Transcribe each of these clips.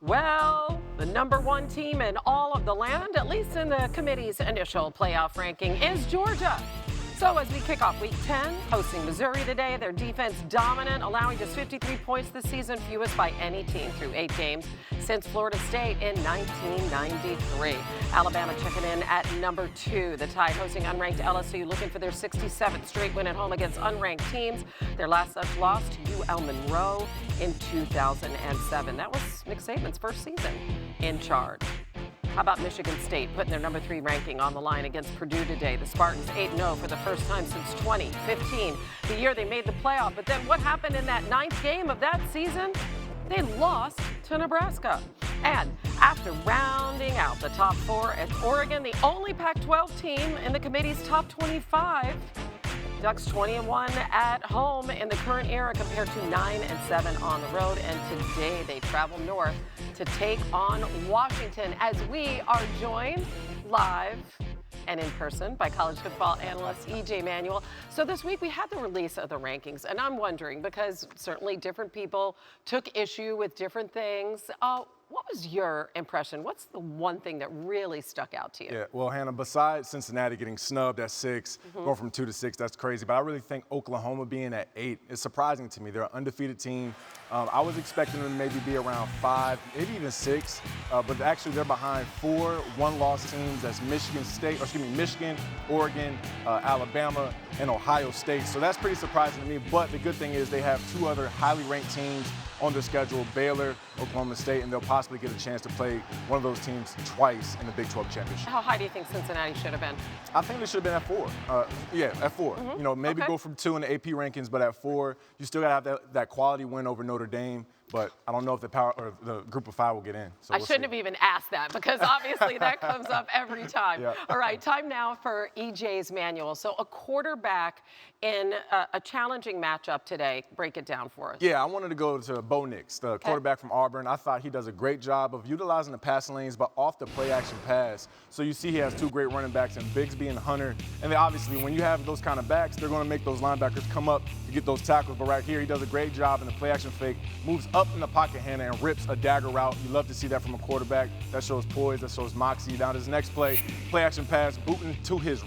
Well, the #1 team in all of the land, at least in the committee's initial playoff ranking, is Georgia. So as we kick off Week 10, hosting Missouri today, their defense dominant, allowing just 53 points this season, fewest by any team through 8 games since Florida State in 1993. Alabama checking in at #2. The Tide hosting unranked LSU, looking for their 67th straight win at home against unranked teams. Their last such loss to UL Monroe in 2007. That was Nick Saban's first season in charge. How about Michigan State putting their #3 ranking on the line against Purdue today? The Spartans 8-0 for the first time since 2015, the year they made the playoff. But then what happened in that 9th game of that season? They lost to Nebraska. And after rounding out the top 4 at Oregon, the only Pac-12 team in the committee's top 25, Ducks 20-1 at home in the current era compared to 9-7 on the road. And today they travel north to take on Washington as we are joined live and in person by college football analyst E.J. Manuel. So this week we had the release of the rankings, and I'm wondering, because certainly different people took issue with different things, what was your impression? What's the one thing that really stuck out to you? Yeah, well, Hannah, besides Cincinnati getting snubbed at 6, going from 2 to 6, that's crazy. But I really think Oklahoma being at 8 is surprising to me. They're an undefeated team. I was expecting them to maybe be around 5, maybe even 6. But actually, they're behind 4 one-loss teams. That's Michigan, Oregon, Alabama, and Ohio State. So that's pretty surprising to me. But the good thing is they have 2 other highly ranked teams on their schedule, Baylor, Oklahoma State, and they'll possibly get a chance to play one of those teams twice in the Big 12 championship. How high do you think Cincinnati should have been? I think they should have been at 4. At 4. You know, maybe go from 2 in the AP rankings, but at 4, you still got to have that quality win over Notre Dame. But I don't know if the group of 5 will get in. So I shouldn't have even asked that, because obviously that comes up every time. Yeah. All right, time now for EJ's Manual. So a quarterback in a challenging matchup today. Break it down for us. Yeah, I wanted to go to Bo Nix, the quarterback from Auburn. I thought he does a great job of utilizing the passing lanes, but off the play-action pass. So you see he has 2 great running backs in Bigsby and Hunter. And then obviously when you have those kind of backs, they're going to make those linebackers come up to get those tackles. But right here, he does a great job in the play-action fake, moves up in the pocket, Hannah, and rips a dagger route. You love to see that from a quarterback. That shows poise, that shows moxie. Now his next play-action pass, booting to his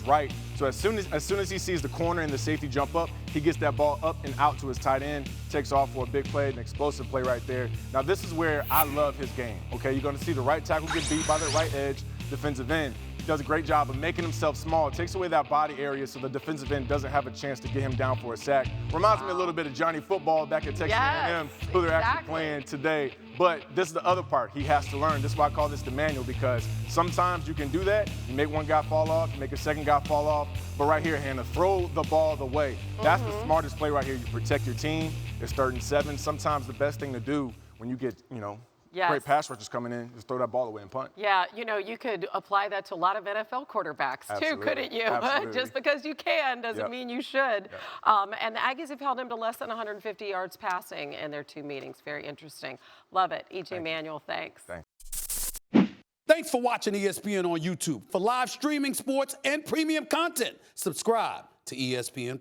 right. So as soon as he sees the corner and the safety jump up, he gets that ball up and out to his tight end, takes off for a big play, an explosive play right there. Now this is where I love his game. Okay, you're going to see the right tackle get beat by the right edge, defensive end. Does a great job of making himself small, takes away that body area so the defensive end doesn't have a chance to get him down for a sack. Reminds me a little bit of Johnny Football back at Texas A&M, who they're actually playing today. But this is the other part he has to learn. This is why I call this the manual, because sometimes you can do that. You make one guy fall off, you make a second guy fall off. But right here, Hannah, throw the ball away. That's the smartest play right here. You protect your team. It's 3rd and 7. Sometimes the best thing to do when you get, great pass rushers coming in, just throw that ball away and punt. Yeah, you could apply that to a lot of NFL quarterbacks too, couldn't you? Just because you can doesn't mean you should. And the Aggies have held him to less than 150 yards passing in their 2 meetings. Very interesting. Love it. E.J. Manuel, thanks. Thanks for watching ESPN on YouTube. For live streaming, sports, and premium content, subscribe to ESPN+.